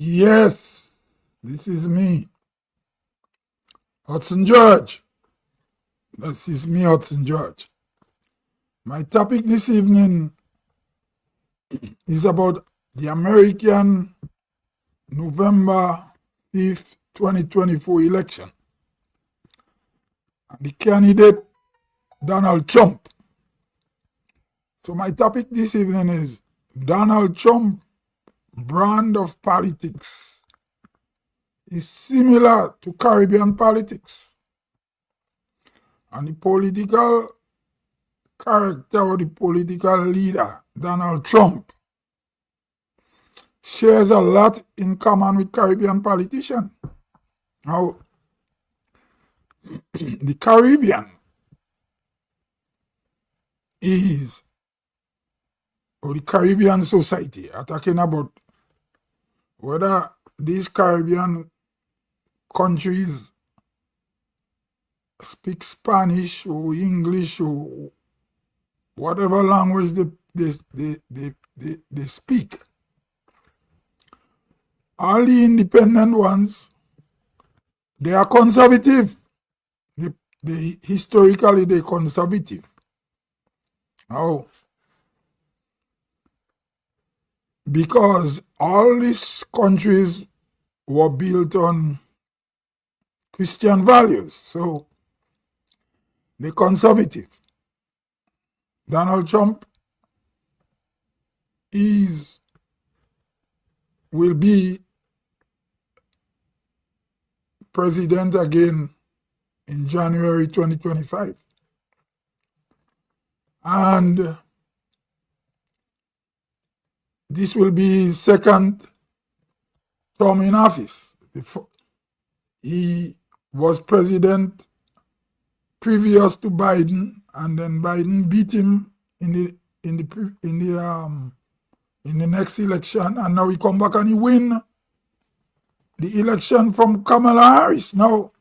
Yes, this is me, Hudson George. This is me, Hudson George. My topic this evening is about the American November 5th, 2024 election. And the candidate, Donald Trump. So my topic this evening is Donald Trump brand of politics is similar to Caribbean politics. And the political character or the political leader, Donald Trump, shares a lot in common with Caribbean politicians. Now, the Caribbean is, or the Caribbean society, are talking about whether these Caribbean countries speak Spanish or English or whatever language they speak. All the independent ones, they are conservative. Historically, they're conservative. Now, because all these countries were built on Christian values, so they're conservative. Donald Trump will be president again in January 2025. And this will be his second term in office. He was president previous to Biden, and then Biden beat him in the next election, and now he come back and he win the election from Kamala Harris. Now,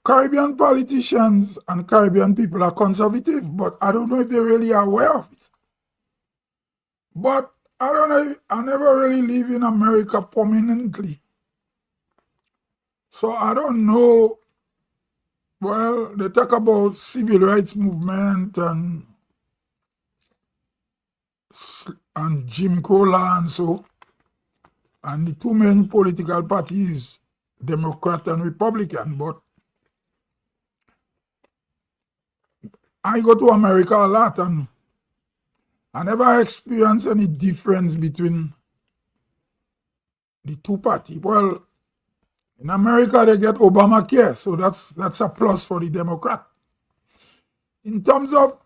Caribbean politicians and Caribbean people are conservative, but I don't know if they really are aware of it. But I don't know, I never really live in America permanently. So I don't know. Well, they talk about civil rights movement and Jim Crow law and so. And the two main political parties, Democrat and Republican. But I go to America a lot and I never experienced any difference between the two parties. Well, in America, they get Obamacare, so that's a plus for the Democrat. In terms of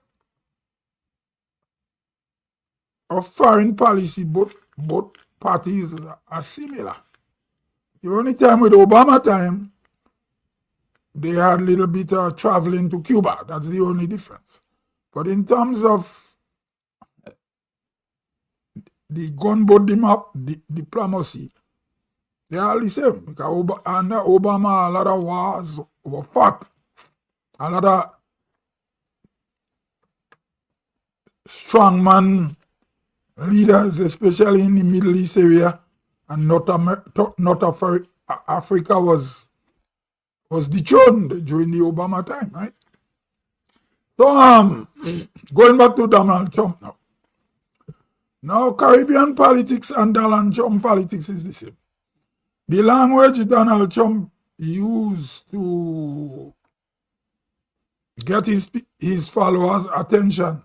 foreign policy, both parties are similar. The only time with Obama time, they had a little bit of traveling to Cuba. That's the only difference. But in terms of the gunboat diplomacy, they are the same. Because under Obama, a lot of wars were fought. A lot of strongman leaders, especially in the Middle East area and North Africa, was dethroned during the Obama time, right? So, going back to Donald Trump now. Now, Caribbean politics and Donald Trump politics is the same. The language Donald Trump used to get his followers' attention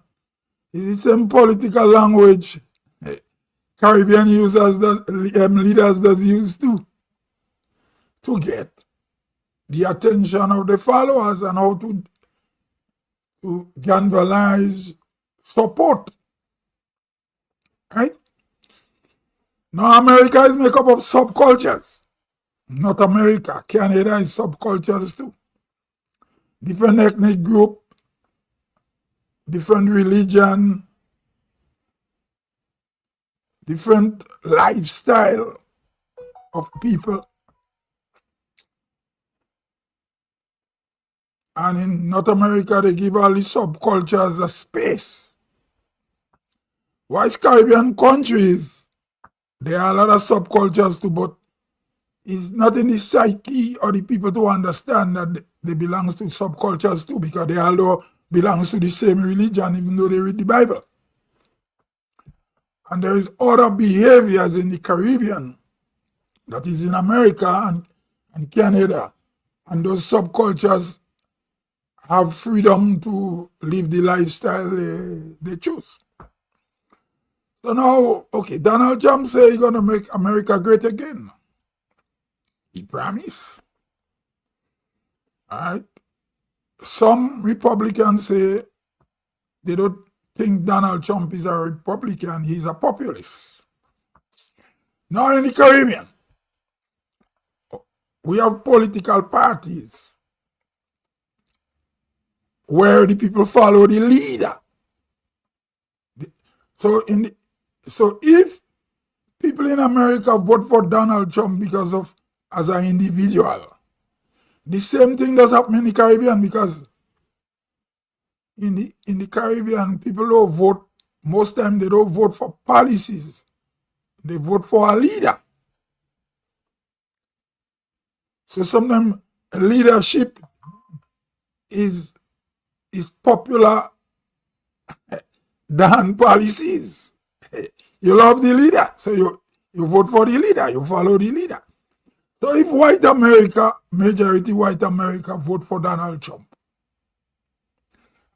is the same political language Caribbean leaders does use to get the attention of the followers and how to galvanize support. Right? Now, America is made up of subcultures. Not America. Canada is subcultures too. Different ethnic group, different religion, different lifestyle of people. And in North America, they give all the subcultures a space. While Caribbean countries There are a lot of subcultures too, but it's not in the psyche or the people to understand that they belong to subcultures too, because they all belongs to the same religion, even though they read the Bible. And there is other behaviors in the Caribbean that is in America and Canada. And those subcultures have freedom to live the lifestyle they choose. So now, okay, Donald Trump say he's going to make America great again. He promised. All right. Some Republicans say they don't think Donald Trump is a Republican, he's a populist. Now in the Caribbean, we have political parties where the people follow the leader. So if people in America vote for Donald Trump because of as an individual, the same thing does happen in the Caribbean, because in the Caribbean, people don't vote, most time they don't vote for policies. They vote for a leader. So sometimes leadership is popular than policies. You love the leader, so you vote for the leader, you follow the leader. So if white America, majority white America, vote for Donald Trump,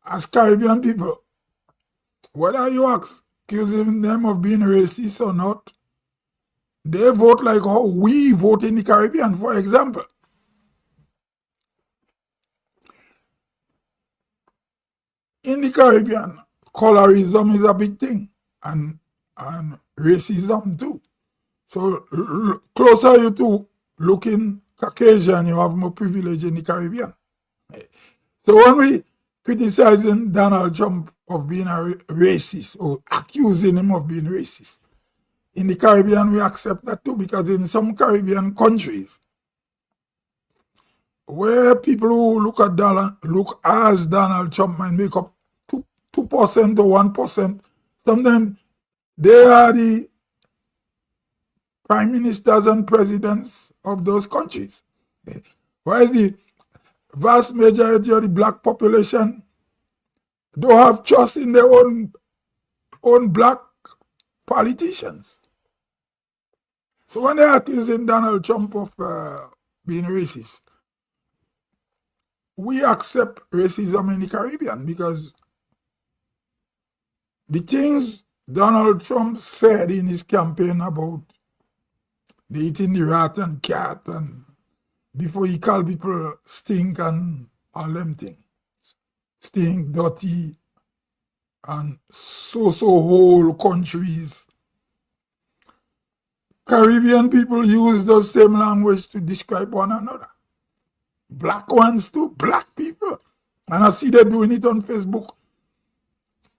as Caribbean people, whether you accusing them of being racist or not, they vote like how we vote in the Caribbean, for example. In the Caribbean, colorism is a big thing, and racism too. So closer you to looking Caucasian, you have more privilege in the Caribbean. So when we criticizing Donald Trump of being a racist or accusing him of being racist, in the Caribbean we accept that too, because in some Caribbean countries where people who look as Donald Trump might make up 2% or 1%, sometimes they are the prime ministers and presidents of those countries. Whereas the vast majority of the black population don't have trust in their own black politicians. So when they're accusing Donald Trump of being racist, we accept racism in the Caribbean, because the things Donald Trump said in his campaign about the eating the rat and cat, and before he called people stink and all them things, stink, dirty, and so whole countries. Caribbean people use the same language to describe one another. Black ones too, black people. And I see they're doing it on Facebook.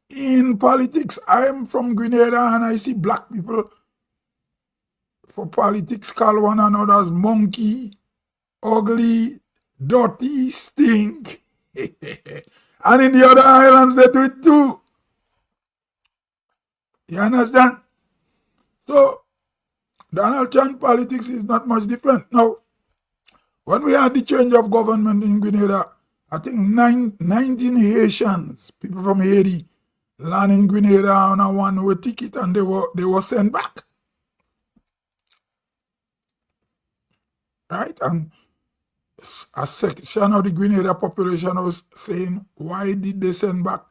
In politics, I am from Grenada, and I see black people for politics call one another as monkey, ugly, dirty, stink. And in the other islands, they do it too. You understand? So, Donald Trump politics is not much different. Now, when we had the change of government in Grenada, I think 19 Haitians, people from Haiti, land in Grenada on a one-way ticket, and they were sent back. Right? And a section of the Grenada population was saying, why did they send back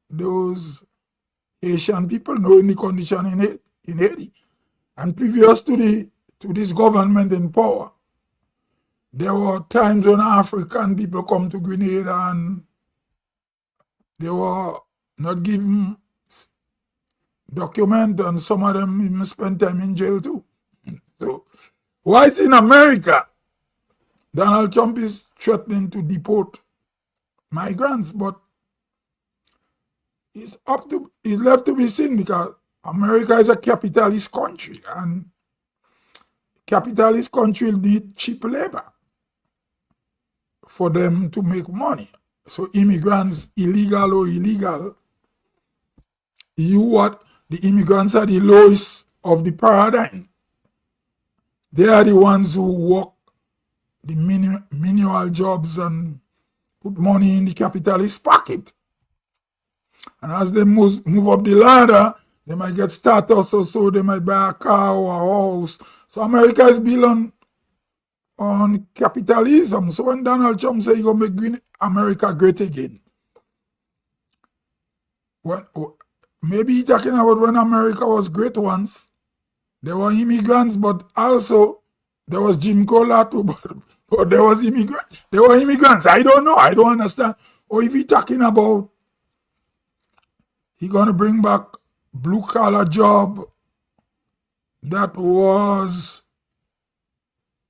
those Haitian people, knowing the condition in Haiti? And previous to this government in power, there were times when African people come to Grenada and they were not given document, and some of them even spent time in jail too. So why is in America Donald Trump is threatening to deport migrants, but it's left to be seen, because America is a capitalist country, and capitalist country need cheap labor for them to make money. So immigrants, illegal or illegal, the immigrants are the lowest of the paradigm. They are the ones who work the menial jobs and put money in the capitalist pocket. And as they move up the ladder, they might get status or so, they might buy a car or a house. So America is built on capitalism. So when Donald Trump says he's going to make America great again, maybe he's talking about when America was great once. There were immigrants, but also there was Jim Crow too, but there was immigrants. There were immigrants. I don't know. I don't understand. Or if he's talking about he's going to bring back blue-collar job that was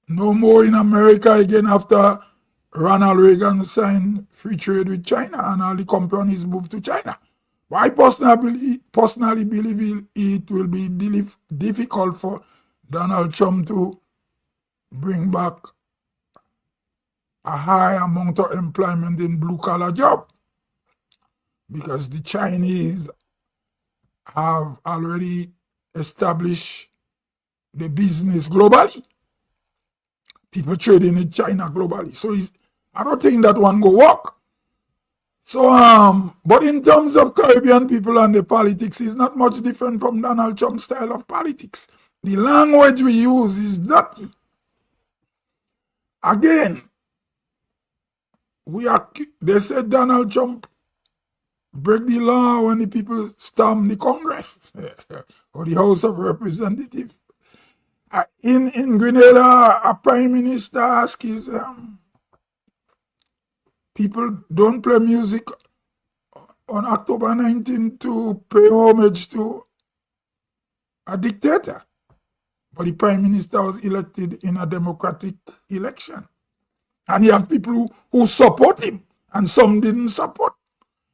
no more in America again after Ronald Reagan signed free trade with China and all the companies moved to China. But I personally believe it will be difficult for Donald Trump to bring back a high amount of employment in blue-collar job, because the Chinese have already established the business globally. People trading in China globally. So I don't think that one go work. So, but in terms of Caribbean people and the politics, it's not much different from Donald Trump's style of politics. The language we use is dirty. Again, they said Donald Trump break the law when the people storm the Congress or the House of Representatives. In Grenada, a prime minister asked his people don't play music on October 19th to pay homage to a dictator. But the prime minister was elected in a democratic election. And you have people who support him and some didn't support.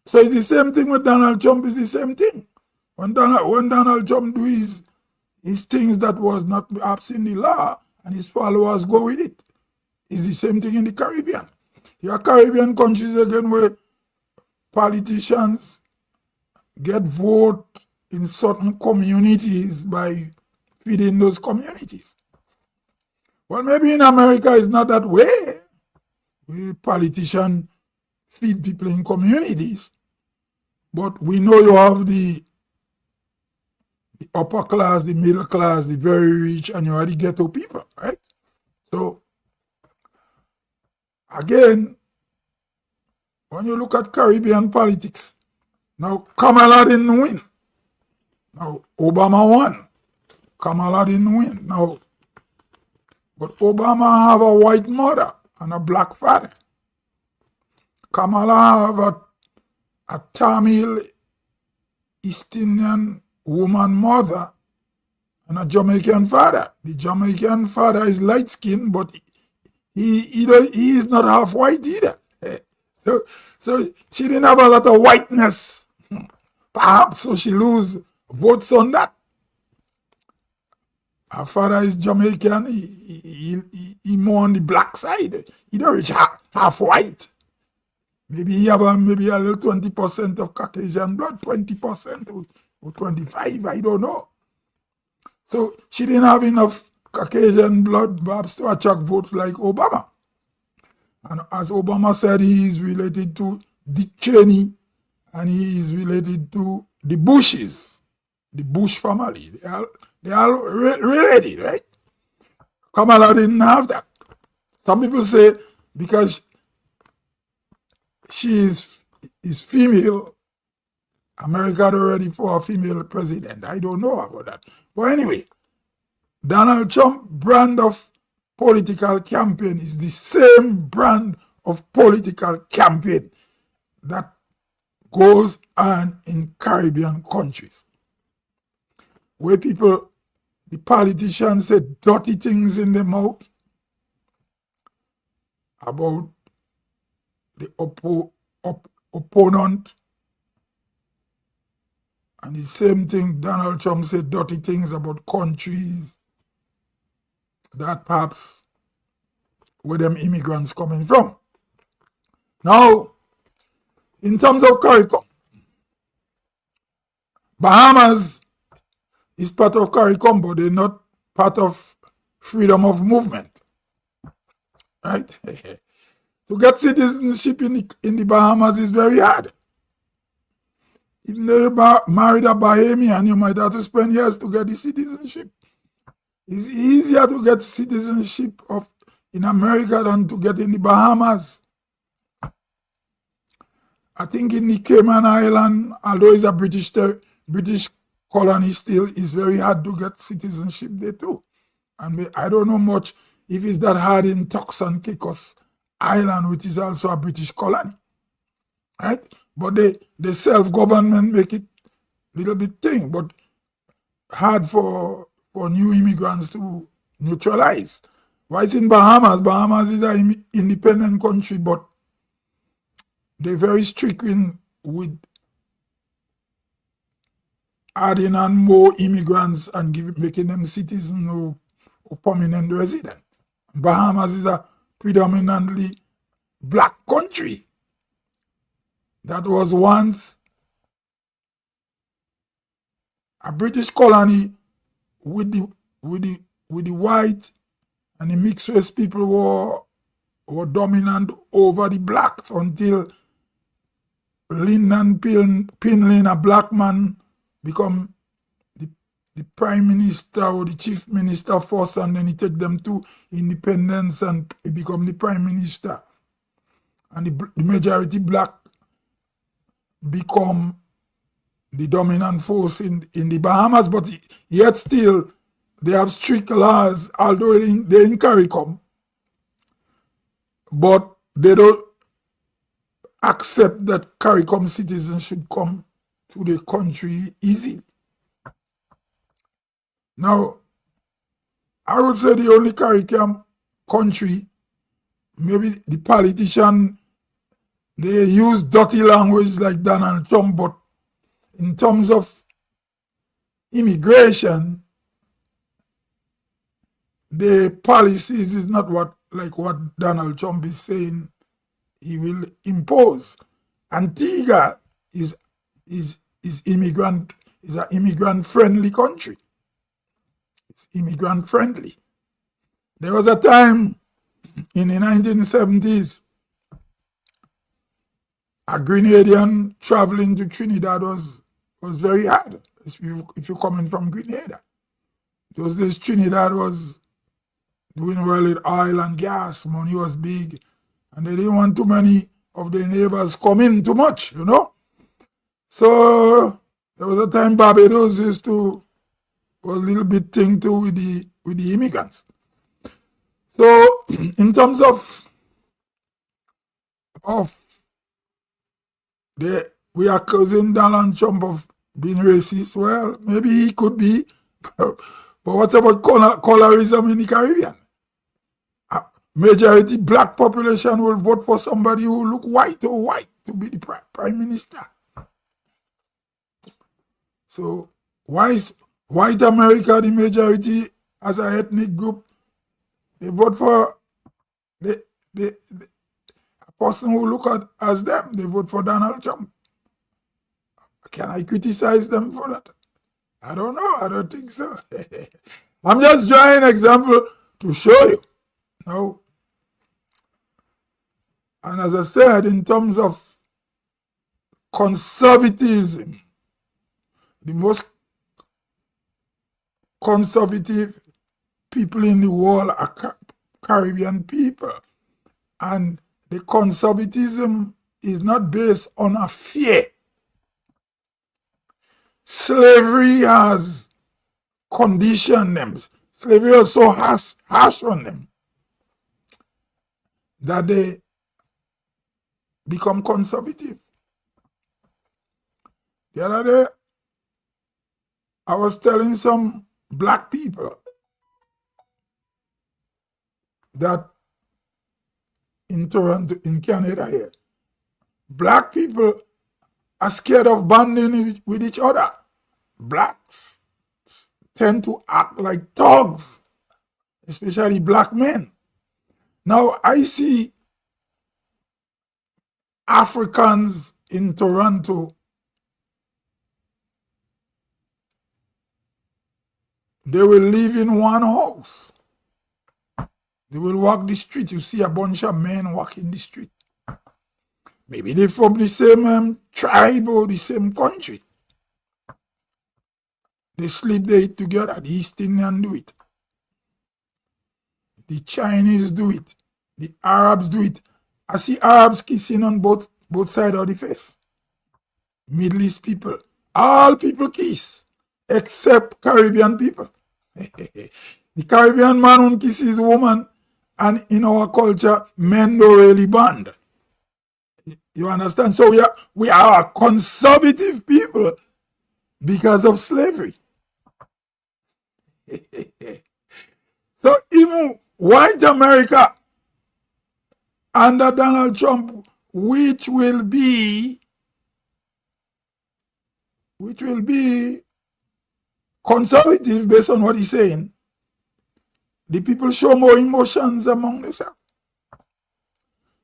So it's the same thing with Donald Trump. It's the same thing. When Donald Trump do his things that was not perhaps in the law and his followers go with it, it's the same thing in the Caribbean. Your Caribbean countries again where politicians get vote in certain communities by feeding those communities. Well, maybe in America it's not that way. Politicians feed people in communities. But we know you have the upper class, the middle class, the very rich, and you have the ghetto people, right? So, again, when you look at Caribbean politics, now Kamala didn't win. Now Obama won. Kamala didn't win. Now, but Obama have a white mother and a black father. Kamala have a Tamil East Indian woman mother and a Jamaican father. The Jamaican father is light-skinned, but he is not half white either. So she didn't have a lot of whiteness. Perhaps so she lose votes on that. Her father is Jamaican. He more on the black side. He don't reach half white. Maybe he have maybe a little 20% of Caucasian blood, 20% or 25%, I don't know. So she didn't have enough Caucasian blood perhaps to attract votes like Obama. And as Obama said, he is related to Dick Cheney and he is related to the Bushes, the Bush family. They are related, right? Kamala didn't have that. Some people say because she is female, America ready for a female president. I don't know about that. But anyway, Donald Trump brand of political campaign is the same brand of political campaign that goes on in Caribbean countries, where people, the politicians say dirty things in their mouth about the opponent. And the same thing, Donald Trump said dirty things about countries that perhaps where them immigrants coming from. Now, in terms of CARICOM, Bahamas is part of CARICOM, but they're not part of freedom of movement, right? To get citizenship in the Bahamas is very hard. Even though you married a Bahamian, you might have to spend years to get the citizenship. It's easier to get citizenship in America than to get in the Bahamas. I think in the Cayman Island, although it's a British colony still, it's very hard to get citizenship there too. And I don't know much if it's that hard in Turks and Caicos Island, which is also a British colony. Right? But the self-government make it a little bit thing, but hard for new immigrants to neutralize. Why it's in Bahamas? Bahamas is an independent country, but they're very strict with adding on more immigrants and making them citizens or permanent resident. Bahamas is a predominantly black country that was once a British colony with the white and the mixed race people were dominant over the blacks until Lyndon Pinlin, a black man, become the prime minister or the chief minister first, and then he take them to independence and he become the prime minister. And the majority black become the dominant force in the Bahamas, but yet still they have strict laws, although they're in CARICOM, but they don't accept that CARICOM citizens should come to the country easy. Now, I would say the only CARICOM country, maybe the politician, they use dirty language like Donald Trump, but in terms of immigration, the policies is not what Donald Trump is saying he will impose. Antigua is an immigrant friendly country. It's immigrant friendly. There was a time in the 1970s, a Grenadian traveling to Trinidad was very hard if you're coming from Grenada. Those days Trinidad was doing well with oil and gas, money was big, and they didn't want too many of their neighbors come in too much, So there was a time Barbados was a little bit thing too with the immigrants. So in terms of we are accusing Donald Trump of being racist. Well, maybe he could be, but what about colorism in the Caribbean? A majority black population will vote for somebody who look white to be the prime minister. So why is white America the majority as an ethnic group? They vote for a person who look as them. They vote for Donald Trump. Can I criticize them for that? I don't know. I don't think so. I'm just drawing an example to show you. And as I said, in terms of conservatism, the most conservative people in the world are Caribbean people. And the conservatism is not based on a fear. Slavery has conditioned them. Slavery was so harsh on them that they become conservative. The other day, I was telling some black people that in Toronto, in Canada here, black people are scared of bonding with each other. Blacks tend to act like thugs, especially black men. Now, I see Africans in Toronto, they will live in one house. They will walk the street. You see a bunch of men walking the street. Maybe they're from the same tribe or the same country. They sleep, they eat together. The East Indians do it. The Chinese do it. The Arabs do it. I see Arabs kissing on both sides of the face. Middle East people. All people kiss, except Caribbean people. The Caribbean man won't kiss his woman, and in our culture, men don't really bond. You understand? So we are a conservative people because of slavery. So even white America under Donald Trump, which will be conservative based on what he's saying, the people show more emotions among themselves.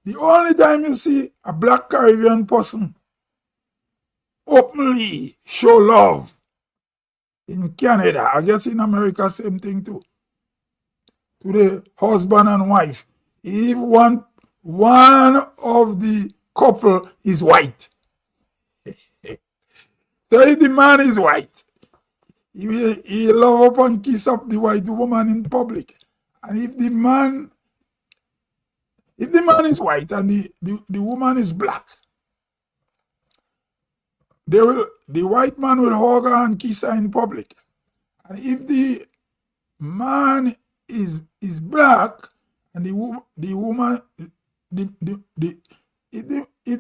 The only time you see a black Caribbean person openly show love in Canada, I guess in America, same thing too, to the husband and wife, if one of the couple is white. So if the man is white, he love up and kiss up the white woman in public. And if the man is white and the woman is black, the white man will hug her and kiss her in public. And if the man is black and if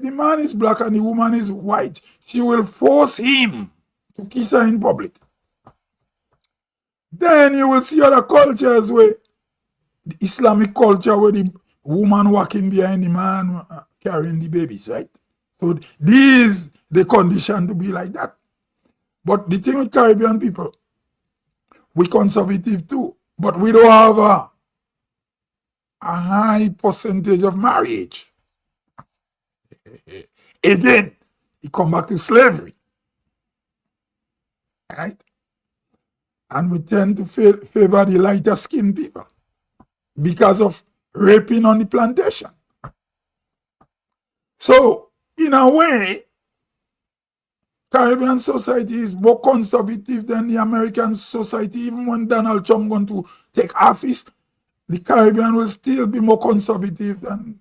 the man is black and the woman is white, she will force him to kiss her in public. Then you will see other cultures where the Islamic culture where the woman walking behind the man carrying the babies, right? So these the condition to be like that. But the thing with Caribbean people, we conservative too, but we don't have a high percentage of marriage. Again, it come back to slavery, right? And we tend to favor the lighter skinned people because of raping on the plantation. So, in a way, Caribbean society is more conservative than the American society. Even when Donald Trump going to take office, the Caribbean will still be more conservative than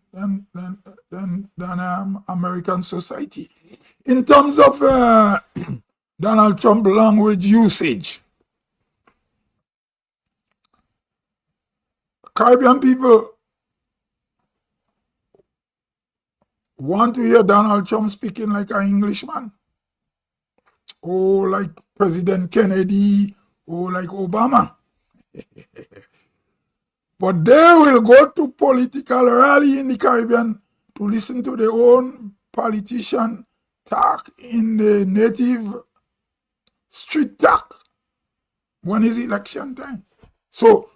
American society. In terms of Donald Trump language usage, Caribbean people want to hear Donald Trump speaking like an Englishman, or like President Kennedy, or like Obama. But they will go to political rally in the Caribbean to listen to their own politician talk in the native street talk when it's election time. So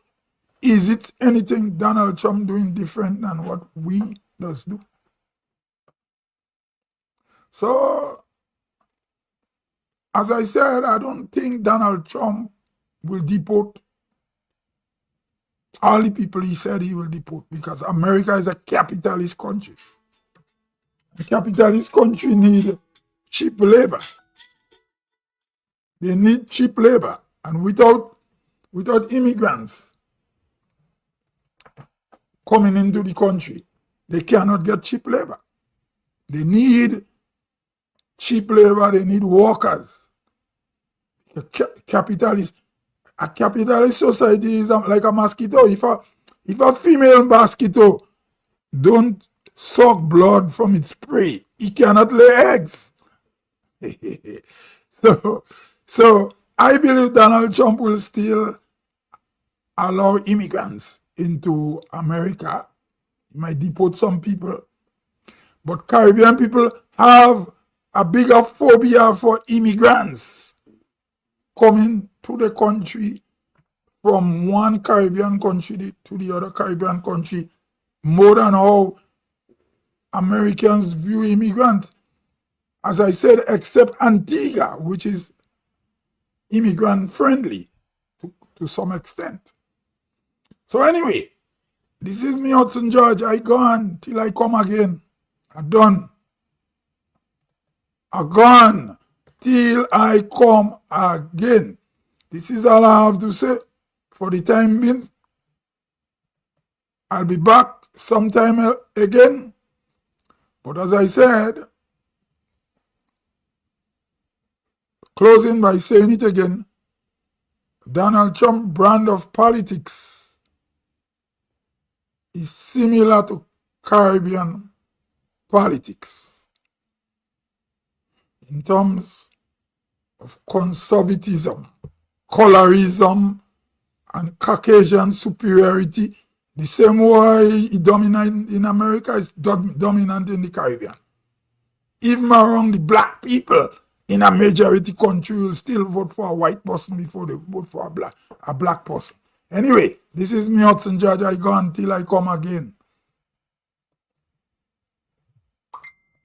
is it anything Donald Trump doing different than what we does do? So, as I said, I don't think Donald Trump will deport all the people he said he will deport, because America is a capitalist country. A capitalist country need cheap labor. They need cheap labor. And without immigrants coming into the country, they cannot get cheap labor. They need cheap labor, they need workers. A capitalist society is like a mosquito. If a female mosquito don't suck blood from its prey, it cannot lay eggs. So I believe Donald Trump will still allow immigrants into America. He might deport some people. But Caribbean people have a bigger phobia for immigrants coming to the country from one Caribbean country to the other Caribbean country, more than how Americans view immigrants. As I said, except Antigua, which is immigrant friendly to some extent. So anyway, This is me, Hudson George. I gone till I come again. I done. I gone till I come again. This is all I have to say for the time being. I'll be back sometime again. But as I said, closing by saying it again, Donald Trump's brand of politics is similar to Caribbean politics in terms of conservatism, colorism, and Caucasian superiority. The same way it dominant in America is dominant in the Caribbean. Even around the black people in a majority country will still vote for a white person before they vote for a black person. Anyway, this is me, Hudson George. I go until I come again.